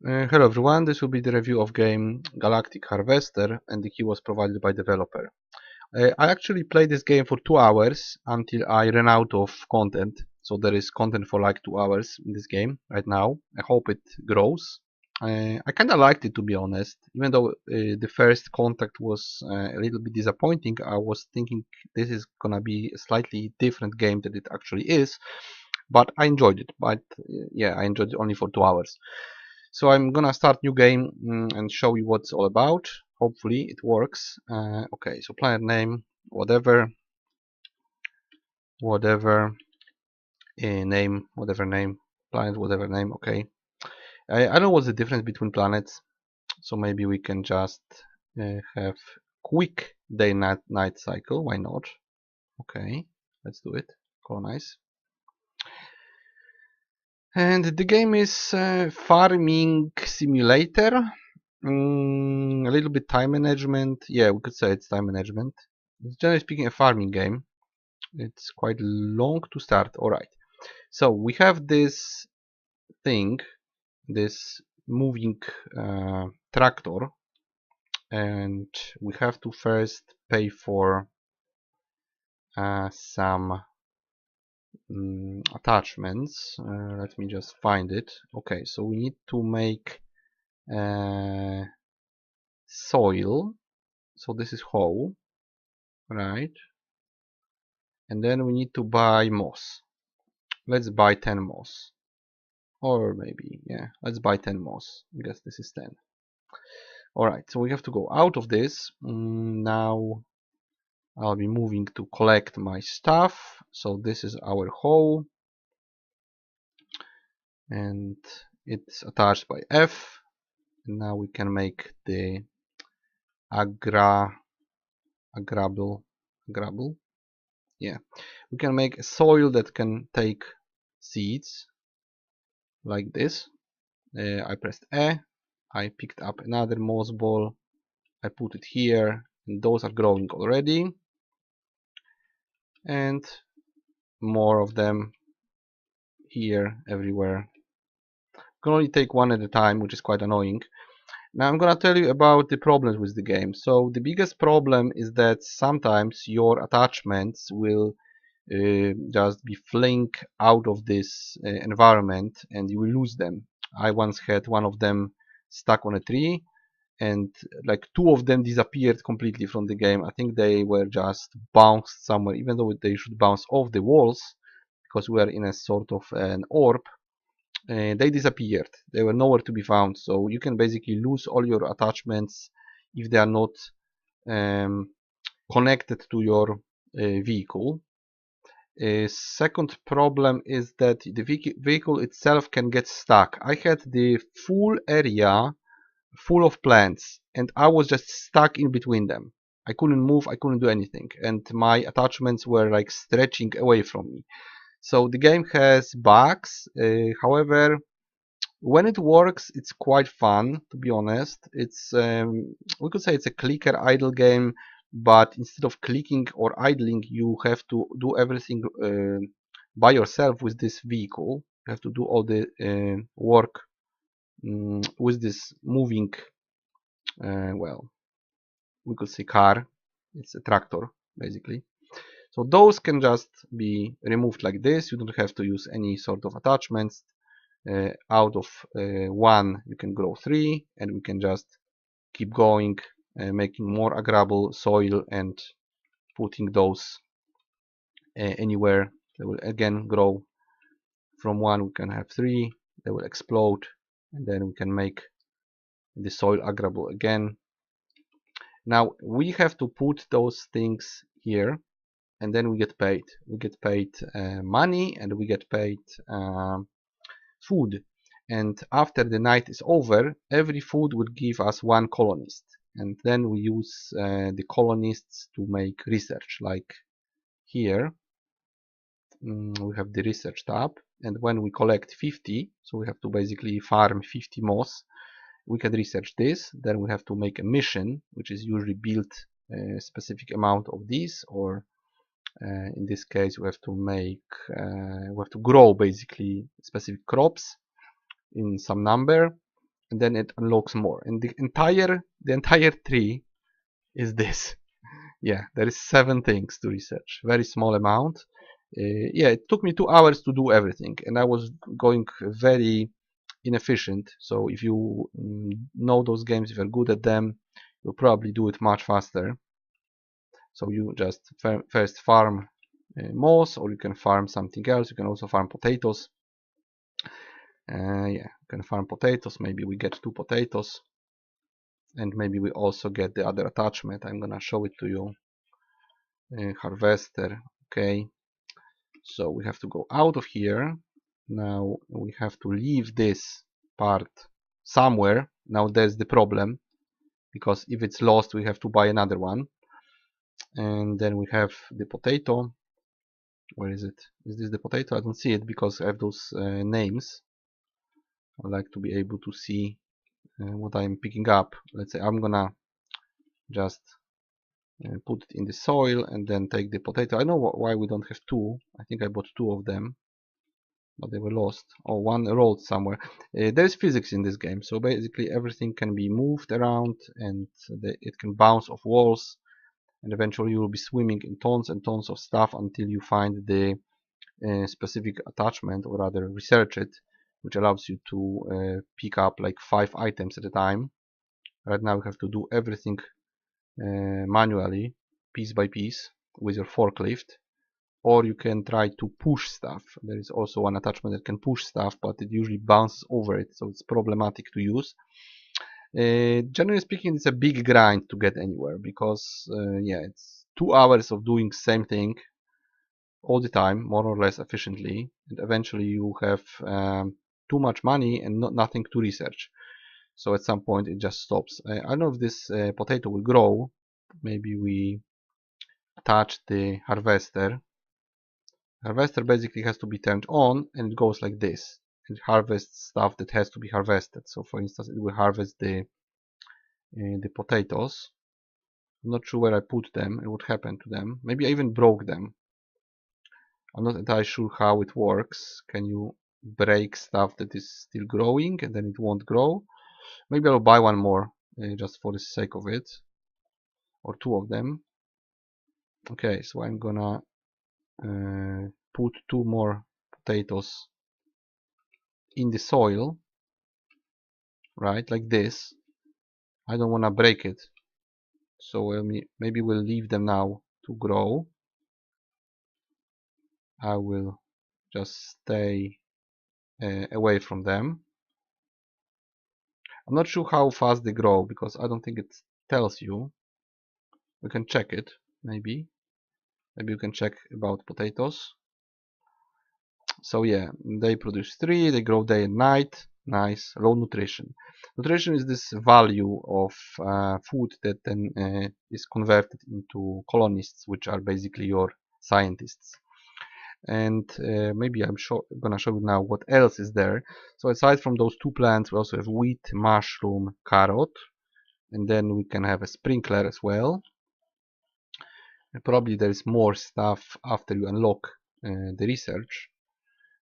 Hello everyone, this will be the review of game Galactic Harvester, and the key was provided by developer. I actually played this game for 2 hours until I ran out of content, so there is content for like 2 hours in this game right now. I hope it grows. I kinda liked it, to be honest, even though the first contact was a little bit disappointing. I was thinking this is gonna be a slightly different game than it actually is, but I enjoyed it. But yeah, I enjoyed it only for 2 hours. So I'm gonna start new game and show you what it's all about. Hopefully it works. Okay, so planet name, whatever name, whatever name, planet, whatever name. Okay, I don't know what's the difference between planets, so maybe we can just have quick day-night cycle. Why not? Okay, let's do it. Colonize. And the game is farming simulator. A little bit time management. Yeah, we could say it's time management. It's generally speaking a farming game. It's quite long to start. Alright. So we have this thing, this moving tractor, and we have to first pay for some attachments. Let me just find it. Okay, so we need to make soil. So this is hoe, right? And then we need to buy moss. Let's buy 10 moss. Or maybe, yeah, let's buy 10 moss. I guess this is 10. Alright, so we have to go out of this. Now I'll be moving to collect my stuff. So this is our hoe. And it's attached by F. And now we can make the agrable. Yeah, we can make a soil that can take seeds like this. I pressed E, I picked up another moss ball, I put it here, and those are growing already, and more of them here everywhere. Can only take one at a time, which is quite annoying. Now I'm gonna tell you about the problems with the game. So the biggest problem is that sometimes your attachments will just be flink out of this environment and you will lose them. I once had one of them stuck on a tree and like 2 of them disappeared completely from the game. I think they were just bounced somewhere, even though they should bounce off the walls because we are in a sort of an orb. They disappeared. They were nowhere to be found. So you can basically lose all your attachments if they are not um, connected to your vehicle. Second problem is that the vehicle itself can get stuck. I had the full area full of plants and I was just stuck in between them. I couldn't move, I couldn't do anything, and my attachments were like stretching away from me. So the game has bugs. However, when it works, it's quite fun, to be honest. It's we could say it's a clicker idle game, but instead of clicking or idling, you have to do everything by yourself with this vehicle. You have to do all the work with this moving, well, we could say car. It's a tractor, basically. So those can just be removed like this. You don't have to use any sort of attachments. Out of 1 you can grow 3, and we can just keep going, making more agrable soil and putting those anywhere. They will again grow from 1. We can have 3, they will explode, and then we can make the soil agrable again. Now we have to put those things here, and then we get paid. We get paid money, and we get paid food. And after the night is over, every food would give us 1 colonist, and then we use the colonists to make research. Like here we have the research tab, and when we collect 50, so we have to basically farm 50 moss, we can research this. Then we have to make a mission, which is usually build a specific amount of these, or in this case we have to make we have to grow basically specific crops in some number, and then it unlocks more. And the entire tree is this. Yeah, there is 7 things to research. Very small amount. Yeah, it took me 2 hours to do everything, and I was going very inefficient. So if you know those games, if you're good at them, you'll probably do it much faster. So you just first farm moss, or you can farm something else. You can also farm potatoes. Yeah, you can farm potatoes. Maybe we get 2 potatoes, and maybe we also get the other attachment. I'm gonna show it to you. Harvester. Okay, so we have to go out of here. Now we have to leave this part somewhere. Now there's the problem, because if it's lost, we have to buy another one. And then we have the potato. Where is it? Is this the potato? I don't see it because I have those names. I like to be able to see what I'm picking up. Let's say I'm gonna just put it in the soil and then take the potato. I know why we don't have 2. I think I bought 2 of them, but they were lost. Or one rolled somewhere. There's physics in this game, so basically everything can be moved around, and it can bounce off walls, and eventually you will be swimming in tons and tons of stuff until you find the specific attachment, or rather research it, which allows you to pick up like 5 items at a time. Right now we have to do everything manually, piece by piece, with your forklift. Or you can try to push stuff. There is also one attachment that can push stuff, but it usually bounces over it, so it's problematic to use. Generally speaking, it's a big grind to get anywhere, because yeah, it's 2 hours of doing same thing all the time, more or less efficiently, and eventually you have too much money and nothing to research. So at some point it just stops. I don't know if this potato will grow. Maybe we touch the harvester. Harvester basically has to be turned on, and it goes like this. It harvests stuff that has to be harvested. So for instance, it will harvest the potatoes. I'm not sure where I put them and what happened to them. Maybe I even broke them. I'm not entirely sure how it works. Can you break stuff that is still growing and then it won't grow? Maybe I'll buy one more just for the sake of it, or 2 of them. Okay, so I'm gonna put 2 more potatoes in the soil, right, like this. I don't want to break it, so maybe we'll leave them now to grow. I will just stay away from them. I'm not sure how fast they grow, because I don't think it tells you. We can check it, maybe you can check about potatoes. So yeah, they produce 3, they grow day and night. Nice. Low nutrition. Nutrition is this value of food that then is converted into colonists, which are basically your scientists. And maybe I'm gonna show you now what else is there. So aside from those 2 plants, we also have wheat, mushroom, carrot, and then we can have a sprinkler as well. And probably there is more stuff after you unlock the research.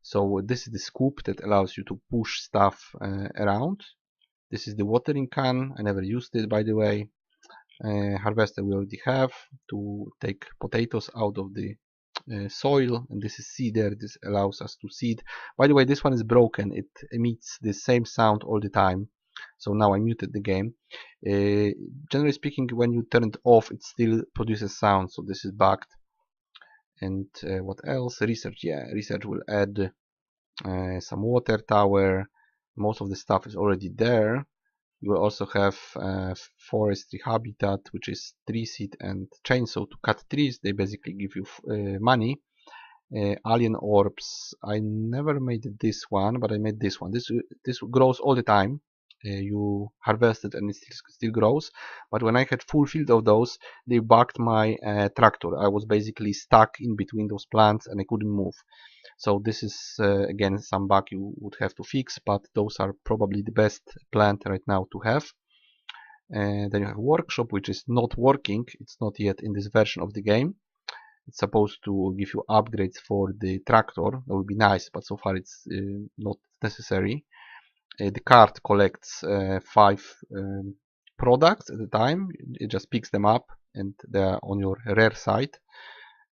So this is the scoop that allows you to push stuff around. This is the watering can. I never used it, by the way. Harvester we already have to take potatoes out of the soil, and this is seeder. This allows us to seed. By the way, this one is broken. It emits the same sound all the time. So now I muted the game. Generally speaking, when you turn it off, it still produces sound. So this is bugged. And what else? Research. Yeah, research will add some water tower. Most of the stuff is already there. You will also have forestry habitat, which is tree seed and chainsaw to cut trees. They basically give you money. Alien orbs. I never made this one, but I made this one. This grows all the time. You harvest it and it still grows. But when I had full field of those, they bugged my tractor. I was basically stuck in between those plants and I couldn't move. So this is again some bug you would have to fix, but those are probably the best plant right now to have. And then you have workshop, which is not working. It's not yet in this version of the game. It's supposed to give you upgrades for the tractor. That would be nice, but so far it's not necessary. the cart collects 5 products at a time. It just picks them up and they're on your rare side.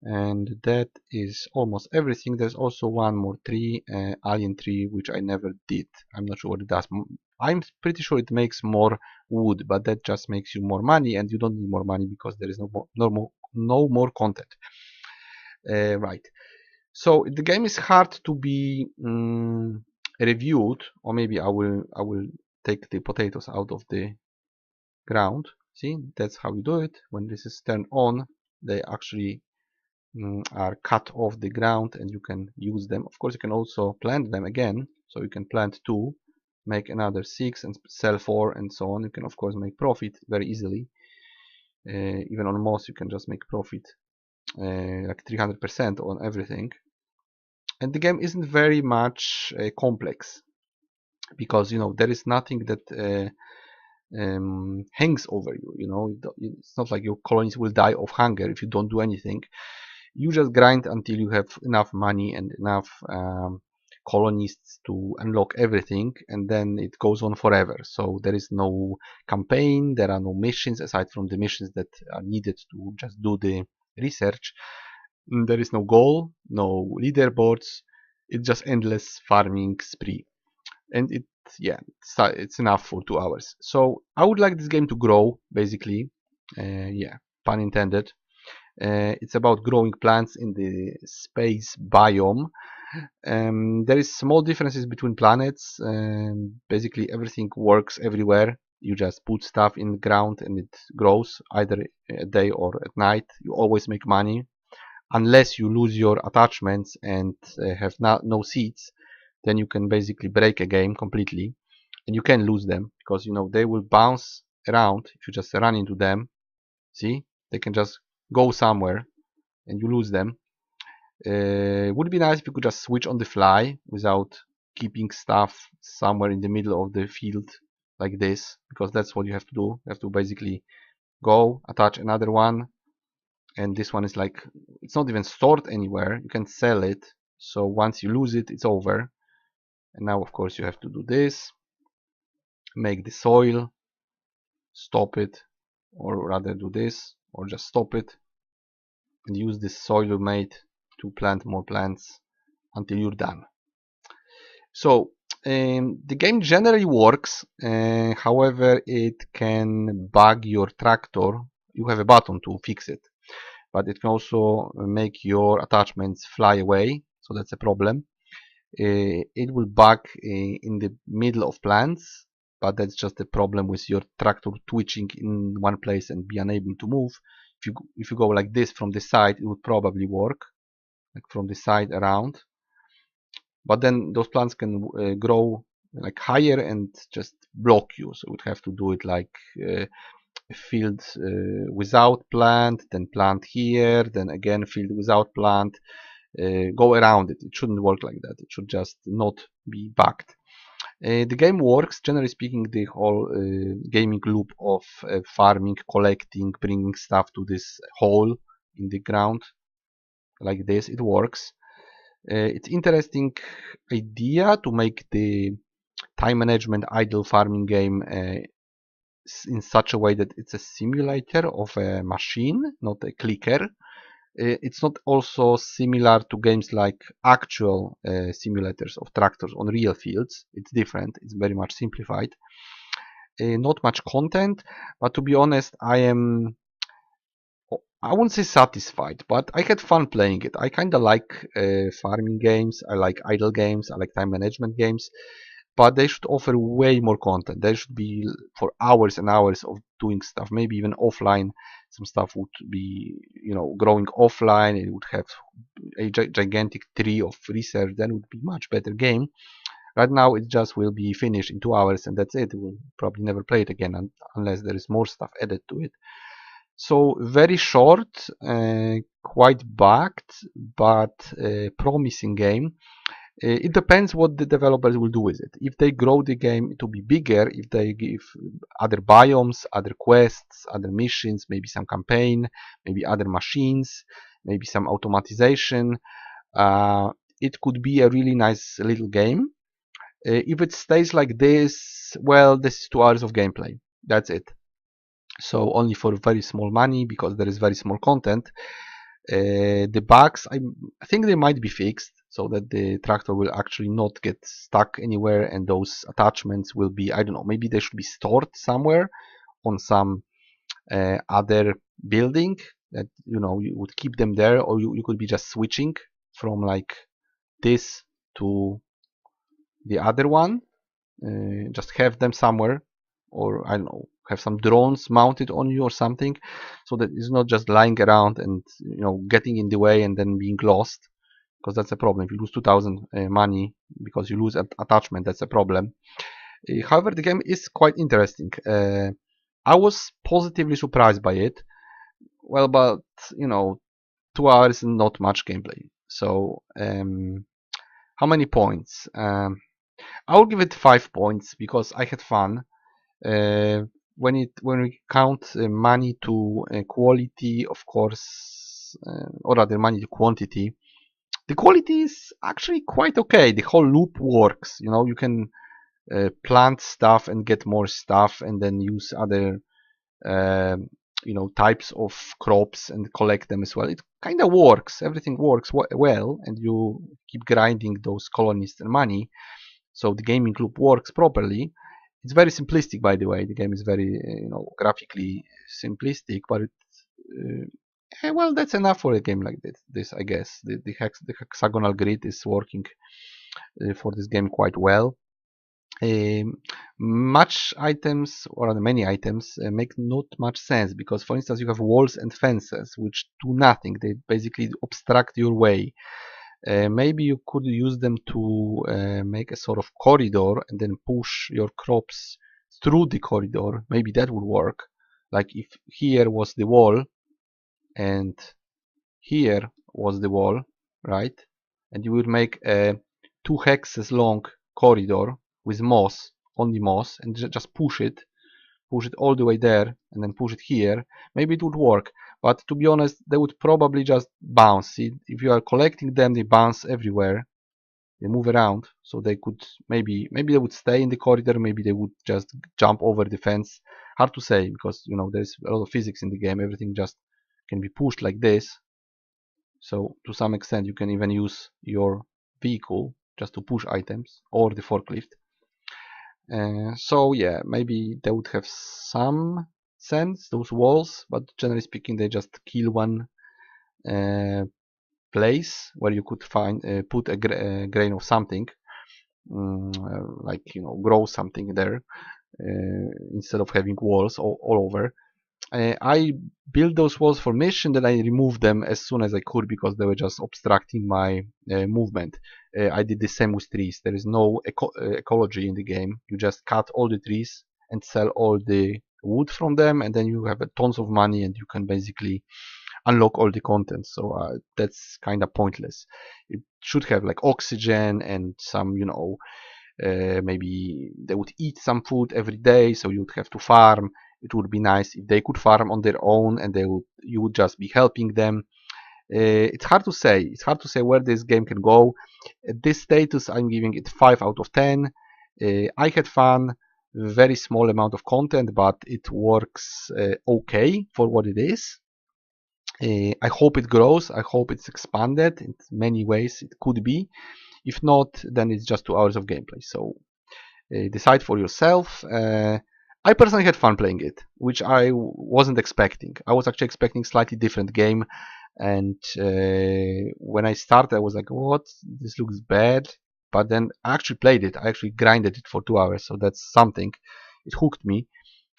And that is almost everything. There's also one more tree, alien tree, which I never did. I'm not sure what it does. I'm pretty sure it makes more wood, but that just makes you more money, and you don't need more money because there is no more content. Right. So the game is hard to be reviewed, or maybe I will take the potatoes out of the ground. See, that's how you do it. When this is turned on, they actually are cut off the ground and you can use them. Of course, you can also plant them again. So you can plant 2, make another 6 and sell 4 and so on. You can of course make profit very easily. Even on moss you can just make profit like 300% on everything. And the game isn't very much complex, because there is nothing that hangs over you. It's not like your colonies will die of hunger if you don't do anything. You just grind until you have enough money and enough colonists to unlock everything, and then it goes on forever. So there is no campaign, there are no missions aside from the missions that are needed to just do the research. There is no goal, no leaderboards. It's just endless farming spree, and it's enough for 2 hours. So I would like this game to grow, basically. Pun intended. It's about growing plants in the space biome. There is small differences between planets. Basically everything works everywhere. You just put stuff in the ground and it grows either at day or at night. You always make money unless you lose your attachments and have no seeds. Then you can basically break a game completely, and you can lose them because they will bounce around if you just run into them. See, they can just go somewhere and you lose them. Would be nice if you could just switch on the fly without keeping stuff somewhere in the middle of the field like this, because that's what you have to do. You have to basically go attach another one, and this one is like, it's not even stored anywhere. You can sell it, so once you lose it, it's over. And now of course you have to do this, make the soil, stop it, or rather do this, or just stop it and use this soil you made to plant more plants until you're done. So the game generally works, however it can bug your tractor. You have a button to fix it, but it can also make your attachments fly away, so that's a problem. It will bug in the middle of plants, but that's just a problem with your tractor twitching in one place and be unable to move. If you go like this from the side, it would probably work, like from the side around. But then those plants can grow like higher and just block you. So you would have to do it like a field without plant, then plant here, then again field without plant. Go around it. It shouldn't work like that. It should just not be bugged. The game works, generally speaking, the whole gaming loop of farming, collecting, bringing stuff to this hole in the ground like this. It works. It's interesting idea to make the time management idle farming game in such a way that it's a simulator of a machine, not a clicker. It's not also similar to games like actual simulators of tractors on real fields. It's different. It's very much simplified. Not much content, but to be honest, I wouldn't say satisfied, but I had fun playing it. I kind of like farming games. I like idle games. I like time management games. But they should offer way more content. There should be for hours and hours of doing stuff, maybe even offline. Some stuff would be, growing offline. It would have a gigantic tree of research. Then it would be much better game. Right now, it just will be finished in 2 hours, and that's it. We'll probably never play it again unless there is more stuff added to it. So very short, quite bugged, but promising game. It depends what the developers will do with it. If they grow the game to be bigger, if they give other biomes, other quests, other missions, maybe some campaign, maybe other machines, maybe some automatization, it could be a really nice little game. If it stays like this, well, this is 2 hours of gameplay. That's it. So only for very small money, because there is very small content. The bugs, I think they might be fixed so that the tractor will actually not get stuck anywhere, and those attachments will be, I don't know, maybe they should be stored somewhere on some other building, that you would keep them there, or you could be just switching from like this to the other one. Just have them somewhere, or I don't know, have some drones mounted on you or something, so that it's not just lying around and getting in the way and then being lost, because that's a problem. If you lose 2000 money because you lose attachment, that's a problem. However, the game is quite interesting. I was positively surprised by it. Well, but 2 hours is not much gameplay. So how many points? I will give it 5 points because I had fun. When we count money to quality, of course, or rather money to quantity, the quality is actually quite okay. The whole loop works. You can plant stuff and get more stuff, and then use other types of crops and collect them as well. It kind of works. Everything works well, and you keep grinding those colonies and money. So the gaming loop works properly. It's very simplistic, by the way. The game is very, graphically simplistic, but well, that's enough for a game like this, I guess. The hexagonal grid is working for this game quite well. Much items, or many items, make not much sense, because, for instance, you have walls and fences which do nothing. They basically obstruct your way. Maybe you could use them to make a sort of corridor and then push your crops through the corridor. Maybe that would work. Like if here was the wall and here was the wall, right? And you would make a 2 hexes long corridor with moss, only moss, and just push it all the way there, and then push it here. Maybe it would work, but to be honest, they would probably just bounce. See, if you are collecting them, they bounce everywhere. They move around, so they could maybe they would stay in the corridor. Maybe they would just jump over the fence. Hard to say, because there's a lot of physics in the game. Everything just can be pushed like this. So to some extent, you can even use your vehicle just to push items, or the forklift. So yeah, maybe they would have some sense, those walls, but generally speaking, they just kill one place where you could find put a grain of something, like grow something there, instead of having walls all over. I built those walls for mission, then I removed them as soon as I could, because they were just obstructing my movement. I did the same with trees. There is no ecology in the game. You just cut all the trees and sell all the wood from them, and then you have tons of money, and you can basically unlock all the content. So that's kind of pointless. It should have like oxygen and some, maybe they would eat some food every day, so you would have to farm. It would be nice if they could farm on their own, and you would just be helping them. It's hard to say. It's hard to say where this game can go. At this status, I'm giving it 5 out of 10. I had fun. Very small amount of content, but it works okay for what it is. I hope it grows. I hope it's expanded in many ways. It could be. If not, then it's just 2 hours of gameplay. So decide for yourself. I personally had fun playing it, which I wasn't expecting. I was actually expecting slightly different game, and when I started, I was like, "What? This looks bad." But then I actually played it. I actually grinded it for 2 hours, so that's something. It hooked me.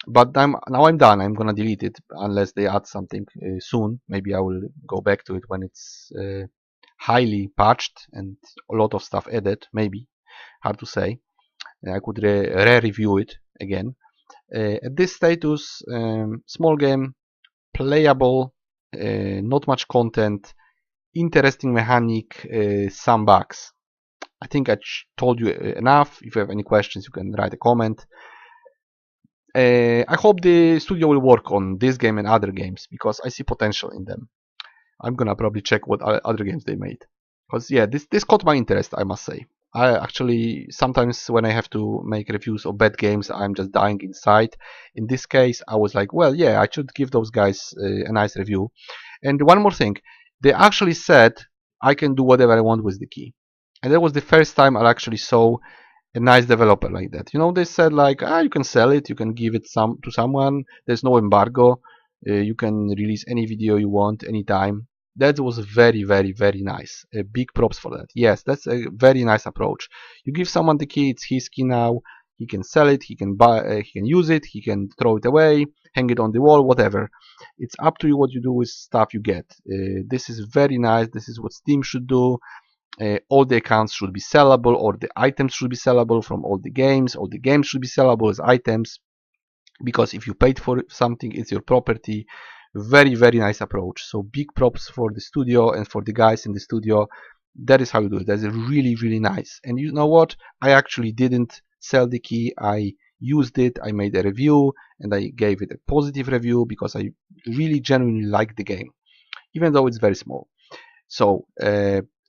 But now I'm done. I'm gonna delete it unless they add something soon. Maybe I will go back to it when it's highly patched and a lot of stuff added. Maybe, hard to say. I could re-review it again. At this status, small game, playable, not much content, interesting mechanic, some bugs. I think I told you enough. If you have any questions, you can write a comment. I hope the studio will work on this game and other games, because I see potential in them. I'm gonna probably check what other games they made, because yeah, this caught my interest, I must say. I actually sometimes when I have to make reviews of bad games, I'm just dying inside. In this case, I was like, well, yeah, I should give those guys a nice review. And one more thing, they actually said I can do whatever I want with the key, and that was the first time I actually saw a nice developer like that. You know, they said like, ah, you can sell it, you can give it some to someone. There's no embargo. You can release any video you want anytime. That was very, very, very nice. Big props for that. Yes, that's a very nice approach. You give someone the key, it's his key now. He can sell it, he can buy, he can use it, he can throw it away, hang it on the wall, whatever. It's up to you what you do with stuff you get. This is very nice. This is what Steam should do. All the accounts should be sellable, or the items should be sellable from all the games. All the games should be sellable as items, because if you paid for something, it's your property. Very, very nice approach. So big props for the studio and for the guys in the studio. That is how you do it. That's really, really nice. And you know what? I actually didn't sell the key. I used it. I made a review and I gave it a positive review because I really genuinely like the game, even though it's very small. So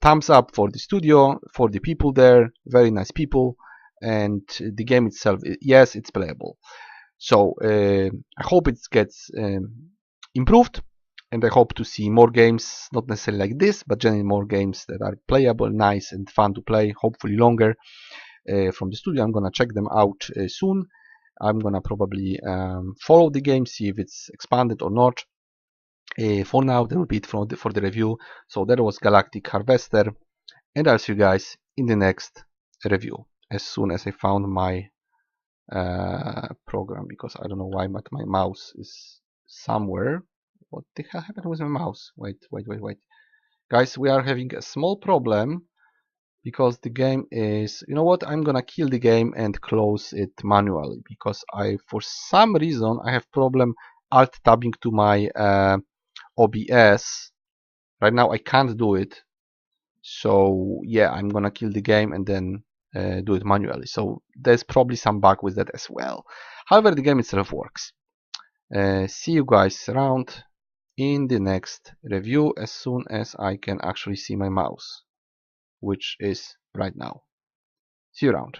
thumbs up for the studio, for the people there, very nice people, and the game itself, yes, it's playable. So I hope it gets improved, and I hope to see more games, not necessarily like this, but generally more games that are playable, nice and fun to play, hopefully longer, from the studio. I'm gonna check them out soon. I'm gonna probably follow the game, see if it's expanded or not. For now, that will be it for the review. So that was Galactic Harvester, and I'll see you guys in the next review as soon as I found my program, because I don't know why, but my mouse is somewhere. What the hell happened with my mouse? Wait, wait, wait, wait. Guys, we are having a small problem because the game is, you know what, I'm gonna kill the game and close it manually, because for some reason I have problem alt tabbing to my OBS. Right now I can't do it, so yeah, I'm gonna kill the game and then do it manually. So there's probably some bug with that as well. However, the game itself works. See you guys around in the next review as soon as I can actually see my mouse, which is right now. See you around.